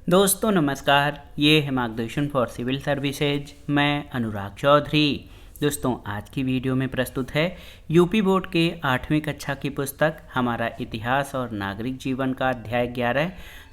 दोस्तों नमस्कार, ये है मार्गदर्शन फॉर सिविल सर्विसेज। मैं अनुराग चौधरी। दोस्तों आज की वीडियो में प्रस्तुत है यूपी बोर्ड के 8वीं कक्षा की पुस्तक हमारा इतिहास और नागरिक जीवन का अध्याय 11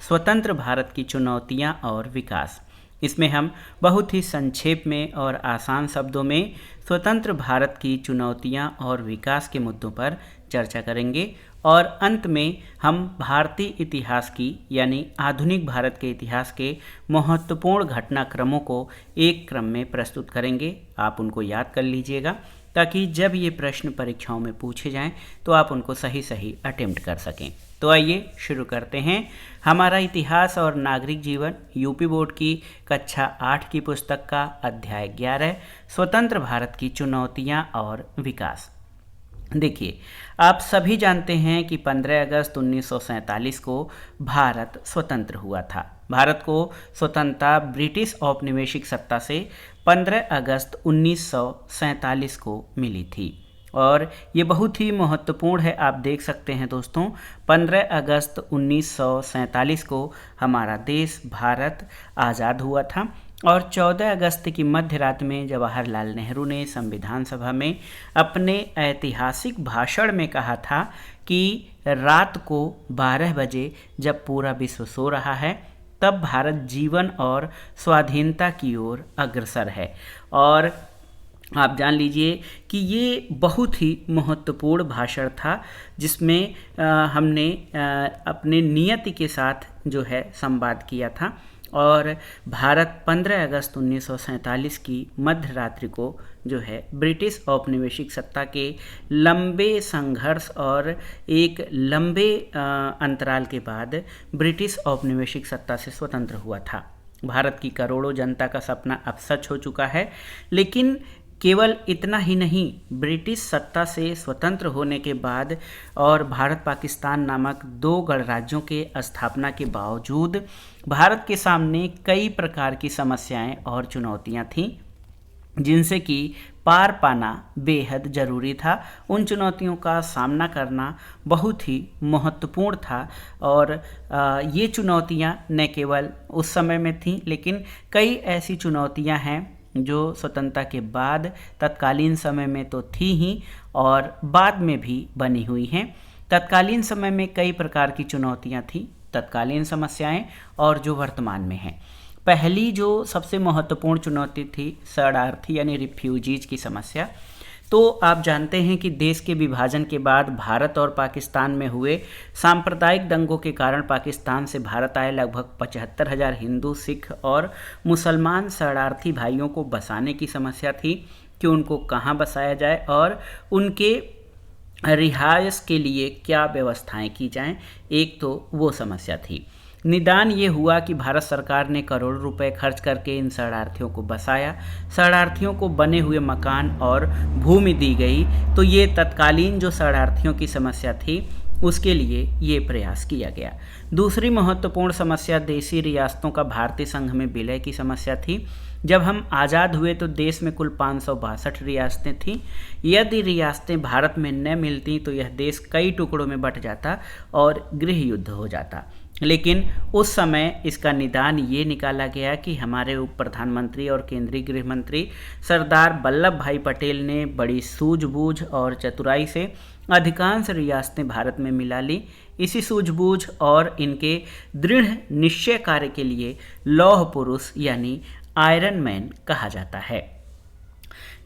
स्वतंत्र भारत की चुनौतियां और विकास। इसमें हम बहुत ही संक्षेप में और आसान शब्दों में स्वतंत्र भारत की चुनौतियां और विकास के मुद्दों पर चर्चा करेंगे और अंत में हम भारतीय इतिहास की यानी आधुनिक भारत के इतिहास के महत्वपूर्ण घटनाक्रमों को एक क्रम में प्रस्तुत करेंगे। आप उनको याद कर लीजिएगा ताकि जब ये प्रश्न परीक्षाओं में पूछे जाएं तो आप उनको सही सही अटेम्प्ट कर सकें। तो आइए शुरू करते हैं। हमारा इतिहास और नागरिक जीवन यूपी बोर्ड की कक्षा 8 की पुस्तक का अध्याय 11 स्वतंत्र भारत की चुनौतियां और विकास। देखिए, आप सभी जानते हैं कि 15 अगस्त 1947 को भारत स्वतंत्र हुआ था। भारत को स्वतंत्रता ब्रिटिश औपनिवेशिक सत्ता से 15 अगस्त 1947 को मिली थी और ये बहुत ही महत्वपूर्ण है। आप देख सकते हैं दोस्तों, 15 अगस्त 1947 को हमारा देश भारत आज़ाद हुआ था और 14 अगस्त की मध्य रात में जवाहरलाल नेहरू ने संविधान सभा में अपने ऐतिहासिक भाषण में कहा था कि रात को 12 बजे जब पूरा विश्व सो रहा है तब भारत जीवन और स्वाधीनता की ओर अग्रसर है। और आप जान लीजिए कि ये बहुत ही महत्वपूर्ण भाषण था जिसमें हमने अपने नियति के साथ जो है संवाद किया था और भारत 15 अगस्त 1947 की मध्य रात्रि को जो है ब्रिटिश औपनिवेशिक सत्ता के लंबे संघर्ष और एक लंबे अंतराल के बाद ब्रिटिश औपनिवेशिक सत्ता से स्वतंत्र हुआ था। भारत की करोड़ों जनता का सपना अब सच हो चुका है, लेकिन केवल इतना ही नहीं, ब्रिटिश सत्ता से स्वतंत्र होने के बाद और भारत पाकिस्तान नामक दो गणराज्यों के स्थापना के बावजूद भारत के सामने कई प्रकार की समस्याएं और चुनौतियां थीं जिनसे कि पार पाना बेहद ज़रूरी था। उन चुनौतियों का सामना करना बहुत ही महत्वपूर्ण था और ये चुनौतियां न केवल उस समय में थीं, लेकिन कई ऐसी चुनौतियां हैं जो स्वतंत्रता के बाद तत्कालीन समय में तो थी ही और बाद में भी बनी हुई हैं। तत्कालीन समय में कई प्रकार की चुनौतियां थी, तत्कालीन समस्याएं और जो वर्तमान में हैं। पहली जो सबसे महत्वपूर्ण चुनौती थी शरणार्थी यानी रिफ्यूजीज की समस्या। तो आप जानते हैं कि देश के विभाजन के बाद भारत और पाकिस्तान में हुए सांप्रदायिक दंगों के कारण पाकिस्तान से भारत आए लगभग 75,000 हिंदू, सिख और मुसलमान शरणार्थी भाइयों को बसाने की समस्या थी कि उनको कहाँ बसाया जाए और उनके रिहाइश के लिए क्या व्यवस्थाएं की जाएं। एक तो वो समस्या थी। निदान ये हुआ कि भारत सरकार ने करोड़ों रुपए खर्च करके इन शरणार्थियों को बसाया। शरणार्थियों को बने हुए मकान और भूमि दी गई। तो ये तत्कालीन जो शरणार्थियों की समस्या थी उसके लिए ये प्रयास किया गया। दूसरी महत्वपूर्ण समस्या देशी रियासतों का भारतीय संघ में विलय की समस्या थी। जब हम आज़ाद हुए तो देश में कुल 562 रियासतें थीं। यदि रियासतें भारत में न मिलती तो यह देश कई टुकड़ों में बंट जाता और गृह युद्ध हो जाता। लेकिन उस समय इसका निदान ये निकाला गया कि हमारे उप प्रधानमंत्री और केंद्रीय गृह मंत्री सरदार वल्लभ भाई पटेल ने बड़ी सूझबूझ और चतुराई से अधिकांश रियासतें भारत में मिला ली। इसी सूझबूझ और इनके दृढ़ निश्चय कार्य के लिए लौह पुरुष यानी आयरन मैन कहा जाता है।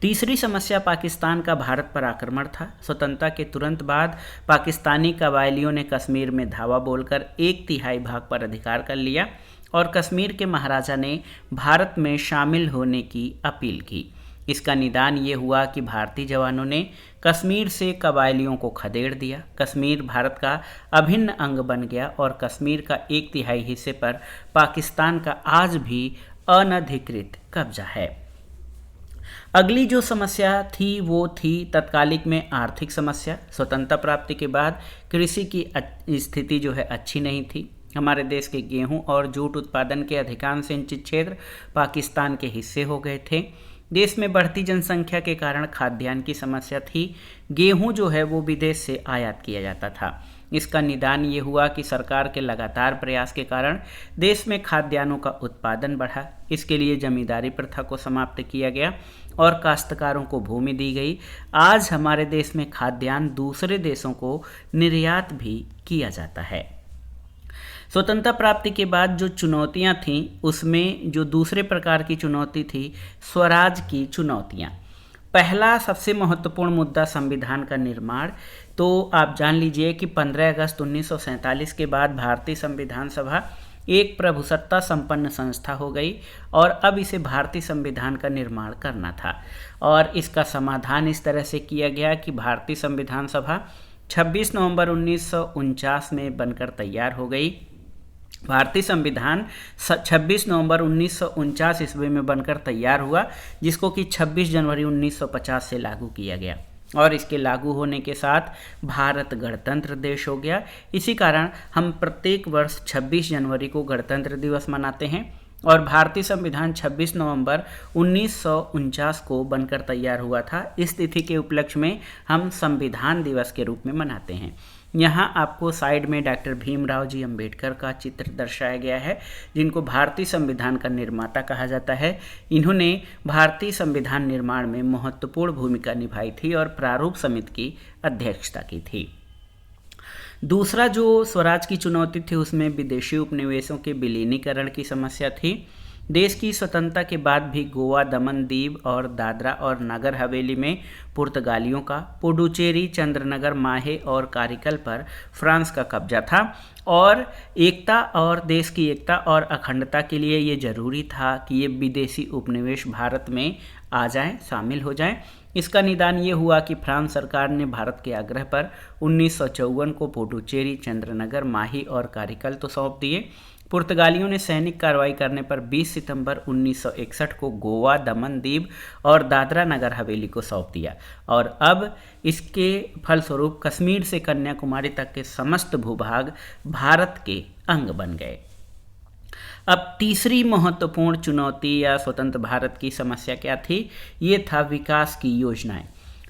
तीसरी समस्या पाकिस्तान का भारत पर आक्रमण था। स्वतंत्रता के तुरंत बाद पाकिस्तानी कबायलियों ने कश्मीर में धावा बोलकर 1/3 भाग पर अधिकार कर लिया और कश्मीर के महाराजा ने भारत में शामिल होने की अपील की। इसका निदान ये हुआ कि भारतीय जवानों ने कश्मीर से कबायलियों को खदेड़ दिया। कश्मीर भारत का अभिन्न अंग बन गया और कश्मीर का 1/3 हिस्से पर पाकिस्तान का आज भी अनधिकृत कब्जा है। अगली जो समस्या थी वो थी तत्कालिक में आर्थिक समस्या। स्वतंत्रता प्राप्ति के बाद कृषि की स्थिति जो है अच्छी नहीं थी। हमारे देश के गेहूं और जूट उत्पादन के अधिकांश सिंचित क्षेत्र पाकिस्तान के हिस्से हो गए थे। देश में बढ़ती जनसंख्या के कारण खाद्यान्न की समस्या थी। गेहूं जो है वो विदेश से आयात किया जाता था। इसका निदान ये हुआ कि सरकार के लगातार प्रयास के कारण देश में खाद्यान्नों का उत्पादन बढ़ा। इसके लिए जमींदारी प्रथा को समाप्त किया गया और काश्तकारों को भूमि दी गई। आज हमारे देश में खाद्यान्न दूसरे देशों को निर्यात भी किया जाता है। स्वतंत्रता प्राप्ति के बाद जो चुनौतियां थीं, उसमें जो दूसरे प्रकार की चुनौती थी स्वराज की चुनौतियां। पहला सबसे महत्वपूर्ण मुद्दा संविधान का निर्माण। तो आप जान लीजिए कि 15 अगस्त 1947 के बाद भारतीय संविधान सभा एक प्रभुसत्ता संपन्न संस्था हो गई और अब इसे भारतीय संविधान का निर्माण करना था। और इसका समाधान इस तरह से किया गया कि भारतीय संविधान सभा 26 नवंबर 1949 में बनकर तैयार हो गई। भारतीय संविधान 26 नवंबर 1949 ईस्वी में बनकर तैयार हुआ, जिसको कि 26 जनवरी 1950 से लागू किया गया और इसके लागू होने के साथ भारत गणतंत्र देश हो गया। इसी कारण हम प्रत्येक वर्ष 26 जनवरी को गणतंत्र दिवस मनाते हैं और भारतीय संविधान 26 नवंबर 1949 को बनकर तैयार हुआ था। इस तिथि के उपलक्ष्य में हम संविधान दिवस के रूप में मनाते हैं। यहाँ आपको साइड में डॉक्टर भीमराव जी अंबेडकर का चित्र दर्शाया गया है, जिनको भारतीय संविधान का निर्माता कहा जाता है। इन्होंने भारतीय संविधान निर्माण में महत्वपूर्ण भूमिका निभाई थी और प्रारूप समिति की अध्यक्षता की थी। दूसरा जो स्वराज की चुनौती थी, उसमें विदेशी उपनिवेशों के विलीनीकरण की समस्या थी। देश की स्वतंत्रता के बाद भी गोवा, दमन दीव और दादरा और नगर हवेली में पुर्तगालियों का, पुडुचेरी, चंद्रनगर, माहे और कारिकल पर फ्रांस का कब्जा था और एकता और देश की एकता और अखंडता के लिए ये जरूरी था कि ये विदेशी उपनिवेश भारत में आ जाएं, शामिल हो जाएं। इसका निदान ये हुआ कि फ्रांस सरकार ने भारत के आग्रह पर 1954 को पुडुचेरी, चंद्रनगर, माही और कारिकल तो सौंप दिए। पुर्तगालियों ने सैनिक कार्रवाई करने पर 20 सितंबर 1961 को गोवा, दमन दीव और दादरा नगर हवेली को सौंप दिया और अब इसके फलस्वरूप कश्मीर से कन्याकुमारी तक के समस्त भूभाग भारत के अंग बन गए। अब तीसरी महत्वपूर्ण चुनौती या स्वतंत्र भारत की समस्या क्या थी? ये था विकास की योजनाएं।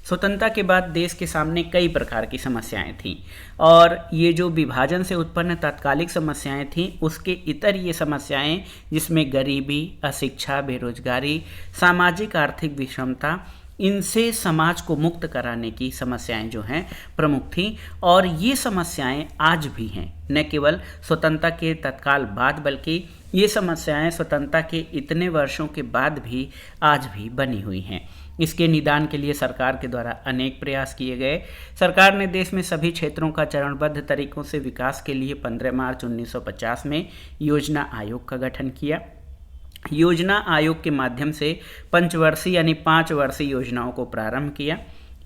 स्वतंत्रता के बाद देश के सामने कई प्रकार की समस्याएं थीं और ये जो विभाजन से उत्पन्न तात्कालिक समस्याएं थीं, उसके इतर ये समस्याएं जिसमें गरीबी, अशिक्षा, बेरोजगारी, सामाजिक आर्थिक विषमता, इनसे समाज को मुक्त कराने की समस्याएं जो हैं प्रमुख थीं और ये समस्याएं आज भी हैं। न केवल स्वतंत्रता के तत्काल बाद बल्कि ये समस्याएं स्वतंत्रता के इतने वर्षों के बाद भी आज भी बनी हुई हैं। इसके निदान के लिए सरकार के द्वारा अनेक प्रयास किए गए। सरकार ने देश में सभी क्षेत्रों का चरणबद्ध तरीकों से विकास के लिए 15 मार्च 1950 में योजना आयोग का गठन किया। योजना आयोग के माध्यम से पंचवर्षीय यानी 5 वर्षीय योजनाओं को प्रारंभ किया।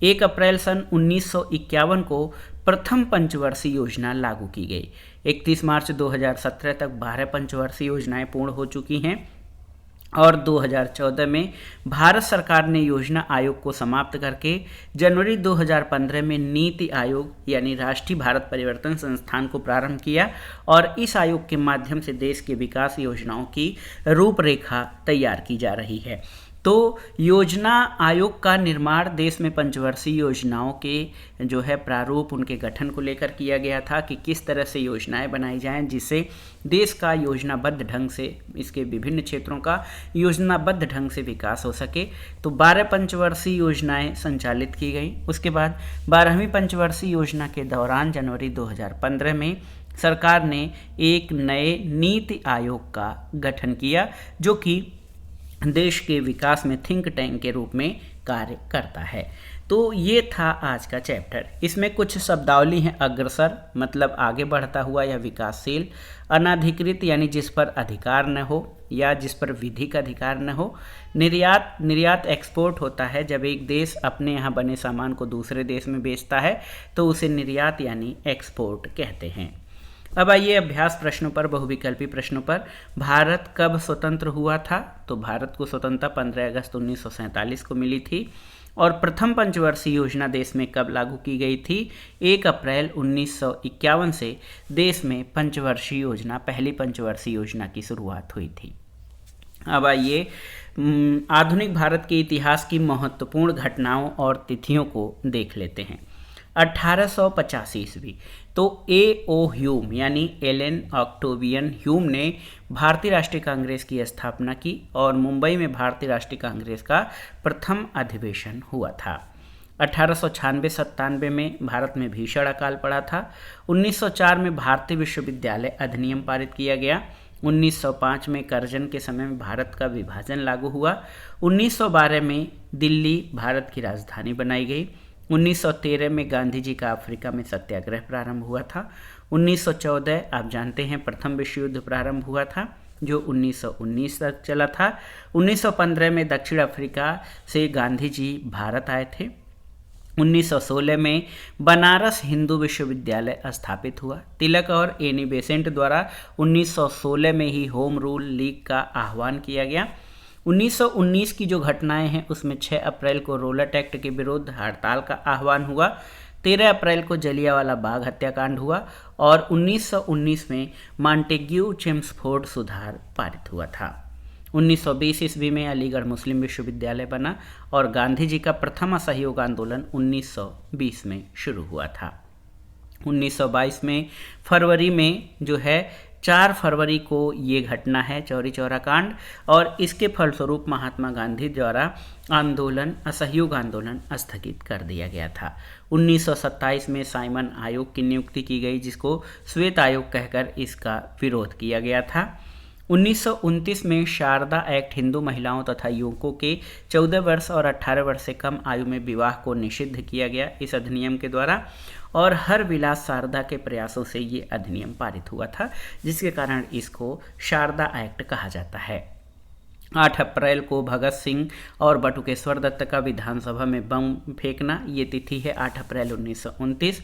1 अप्रैल सन 1951 को प्रथम पंचवर्षीय योजना लागू की गई। 31 मार्च 2017 तक 12 पंचवर्षीय योजनाएं पूर्ण हो चुकी हैं और 2014 में भारत सरकार ने योजना आयोग को समाप्त करके जनवरी 2015 में नीति आयोग यानी राष्ट्रीय भारत परिवर्तन संस्थान को प्रारंभ किया और इस आयोग के माध्यम से देश के विकास योजनाओं की रूपरेखा तैयार की जा रही है। तो योजना आयोग का निर्माण देश में पंचवर्षीय योजनाओं के जो है प्रारूप, उनके गठन को लेकर किया गया था कि किस तरह से योजनाएं बनाई जाएं जिससे देश का योजनाबद्ध ढंग से, इसके विभिन्न क्षेत्रों का योजनाबद्ध ढंग से विकास हो सके। तो 12 पंचवर्षीय योजनाएं संचालित की गई। उसके बाद 12वीं पंचवर्षीय योजना के दौरान जनवरी 2015 में सरकार ने एक नए नीति आयोग का गठन किया जो कि देश के विकास में थिंक टैंक के रूप में कार्य करता है। तो ये था आज का चैप्टर। इसमें कुछ शब्दावली हैं। अग्रसर मतलब आगे बढ़ता हुआ या विकासशील, अनाधिकृत यानी जिस पर अधिकार न हो या जिस पर विधिक अधिकार न हो, निर्यात एक्सपोर्ट होता है जब एक देश अपने यहाँ बने सामान को दूसरे देश में बेचता है तो उसे निर्यात यानी एक्सपोर्ट कहते हैं। अब आइए अभ्यास प्रश्नों पर, बहुविकल्पी प्रश्नों पर। भारत कब स्वतंत्र हुआ था? तो भारत को स्वतंत्रता 15 अगस्त 1947 को मिली थी और प्रथम पंचवर्षीय योजना देश में कब लागू की गई थी? 1 अप्रैल 1951 से देश में पंचवर्षीय योजना, पहली पंचवर्षीय योजना की शुरुआत हुई थी। अब आइए आधुनिक भारत के इतिहास की महत्वपूर्ण घटनाओं और तिथियों को देख लेते हैं। 1885 ईस्वी। तो A.O. ह्यूम यानी एलन ऑक्टेवियन ह्यूम ने भारतीय राष्ट्रीय कांग्रेस की स्थापना की और मुंबई में भारतीय राष्ट्रीय कांग्रेस का प्रथम अधिवेशन हुआ था। 1896-97 में भारत में भीषण अकाल पड़ा था। 1904 में भारतीय विश्वविद्यालय अधिनियम पारित किया गया। 1905 में करजन के समय में भारत का विभाजन लागू हुआ। 1912 में दिल्ली भारत की राजधानी बनाई गई। 1913 में गांधी जी का अफ्रीका में सत्याग्रह प्रारंभ हुआ था। 1914 आप जानते हैं प्रथम विश्व युद्ध प्रारंभ हुआ था जो 1919 तक चला था। 1915 में दक्षिण अफ्रीका से गांधी जी भारत आए थे। 1916 में बनारस हिंदू विश्वविद्यालय स्थापित हुआ। तिलक और एनी बेसेंट द्वारा 1916 में ही होम रूल लीग का आह्वान किया गया। 1919 की जो घटनाएं हैं उसमें 6 अप्रैल को रोलट एक्ट के विरुद्ध हड़ताल का आह्वान हुआ। 13 अप्रैल को जलियांवाला बाग हत्याकांड हुआ और 1919 में मॉन्टेग्यू चेम्सफोर्ड सुधार पारित हुआ था। 1920 ईस्वी में अलीगढ़ मुस्लिम विश्वविद्यालय बना और गांधी जी का प्रथम असहयोग आंदोलन 1920 में शुरू हुआ था। 1922 में फरवरी में जो है 4 फरवरी को ये घटना है चौरी चौरा कांड और इसके फलस्वरूप महात्मा गांधी द्वारा असहयोग आंदोलन स्थगित कर दिया गया था। 1927 में साइमन आयोग की नियुक्ति की गई जिसको श्वेत आयोग कहकर इसका विरोध किया गया था। 1929 में शारदा एक्ट हिंदू महिलाओं तथा युवकों के 14 वर्ष और 18 वर्ष से कम आयु में विवाह को निषिद्ध किया गया इस अधिनियम के द्वारा और हर विलास शारदा के प्रयासों से ये अधिनियम पारित हुआ था जिसके कारण इसको शारदा एक्ट कहा जाता है। 8 अप्रैल को भगत सिंह और बटुकेश्वर दत्त का विधानसभा में बम फेंकना, ये तिथि है 8 अप्रैल 1929।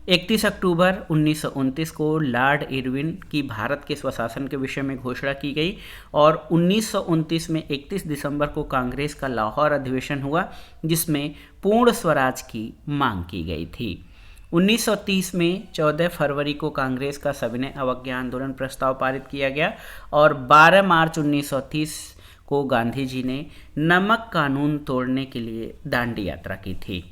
31 अक्टूबर 1929 को लॉर्ड इरविन की भारत के स्वशासन के विषय में घोषणा की गई और 1929 में 31 दिसंबर को कांग्रेस का लाहौर अधिवेशन हुआ जिसमें पूर्ण स्वराज की मांग की गई थी। 1930 में 14 फरवरी को कांग्रेस का सविनय अवज्ञा आंदोलन प्रस्ताव पारित किया गया और 12 मार्च 1930 को गांधी जी ने नमक कानून तोड़ने के लिए दांडी यात्रा की थी।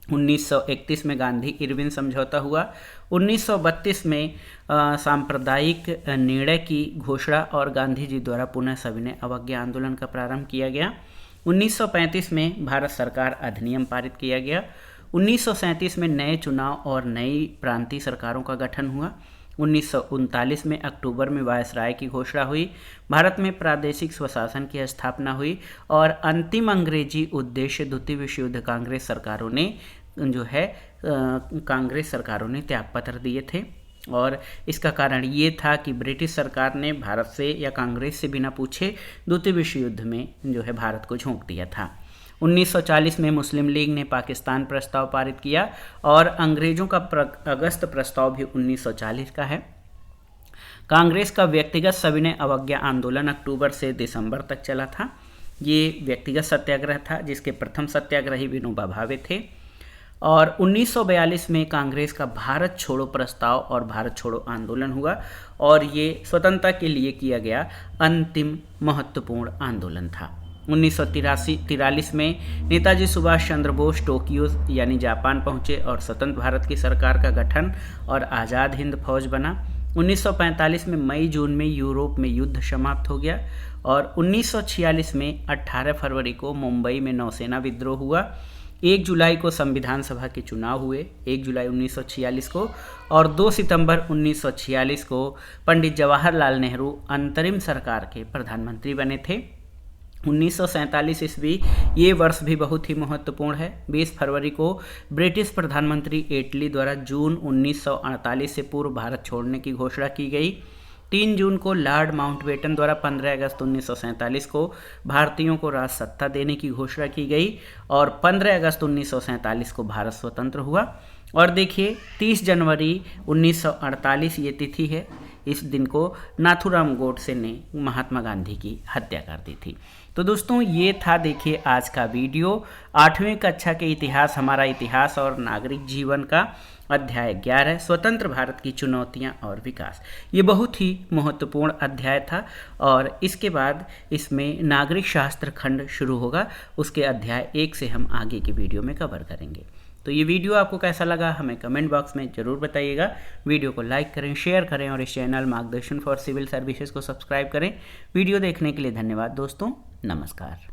1931 में गांधी इरविन समझौता हुआ। 1932 में सांप्रदायिक निर्णय की घोषणा और गांधी जी द्वारा पुनः सविनय अवज्ञा आंदोलन का प्रारंभ किया गया। 1935 में भारत सरकार अधिनियम पारित किया गया। 1937 में नए चुनाव और नई प्रांतीय सरकारों का गठन हुआ। 1939 में अक्टूबर में वायसराय की घोषणा हुई। भारत में प्रादेशिक स्वशासन की स्थापना हुई और अंतिम अंग्रेजी उद्देश्य द्वितीय विश्व युद्ध कांग्रेस सरकारों ने त्यागपत्र दिए थे और इसका कारण ये था कि ब्रिटिश सरकार ने भारत से या कांग्रेस से बिना पूछे द्वितीय विश्व युद्ध में जो है भारत को झोंक दिया था। 1940 में मुस्लिम लीग ने पाकिस्तान प्रस्ताव पारित किया और अंग्रेजों का अगस्त प्रस्ताव भी 1940 का है। कांग्रेस का व्यक्तिगत सविनय अवज्ञा आंदोलन अक्टूबर से दिसंबर तक चला था। ये व्यक्तिगत सत्याग्रह था जिसके प्रथम सत्याग्रही विनोबा भावे थे और 1942 में कांग्रेस का भारत छोड़ो प्रस्ताव और भारत छोड़ो आंदोलन हुआ और ये स्वतंत्रता के लिए किया गया अंतिम महत्वपूर्ण आंदोलन था। 1943 में नेताजी सुभाष चंद्र बोस टोक्यो यानी जापान पहुंचे और स्वतंत्र भारत की सरकार का गठन और आज़ाद हिंद फौज बना। 1945 में मई जून में यूरोप में युद्ध समाप्त हो गया और 1946 में 18 फरवरी को मुंबई में नौसेना विद्रोह हुआ। 1 जुलाई को संविधान सभा के चुनाव हुए 1 जुलाई 1946 को और 2 सितंबर 1946 को पंडित जवाहरलाल नेहरू अंतरिम सरकार के प्रधानमंत्री बने थे। 1947 ईस्वी ये वर्ष भी बहुत ही महत्वपूर्ण है। 20 फरवरी को ब्रिटिश प्रधानमंत्री एटली द्वारा जून 1948 से पूर्व भारत छोड़ने की घोषणा की गई। 3 जून को लॉर्ड माउंटबेटन द्वारा 15 अगस्त 1947 को भारतीयों को राज सत्ता देने की घोषणा की गई और 15 अगस्त 1947 को भारत स्वतंत्र हुआ। और देखिए 30 जनवरी 1948 ये तिथि है। इस दिन को नाथूराम गोडसे ने महात्मा गांधी की हत्या कर दी थी। तो दोस्तों ये था देखिए आज का वीडियो 8वीं कक्षा के इतिहास, हमारा इतिहास और नागरिक जीवन का अध्याय 11 स्वतंत्र भारत की चुनौतियां और विकास। ये बहुत ही महत्वपूर्ण अध्याय था और इसके बाद इसमें नागरिक शास्त्र खंड शुरू होगा। उसके अध्याय 1 से हम आगे के वीडियो में कवर करेंगे। तो ये वीडियो आपको कैसा लगा हमें कमेंट बॉक्स में ज़रूर बताइएगा। वीडियो को लाइक करें, शेयर करें और इस चैनल मार्गदर्शन फॉर सिविल सर्विसेज को सब्सक्राइब करें। वीडियो देखने के लिए धन्यवाद दोस्तों, नमस्कार।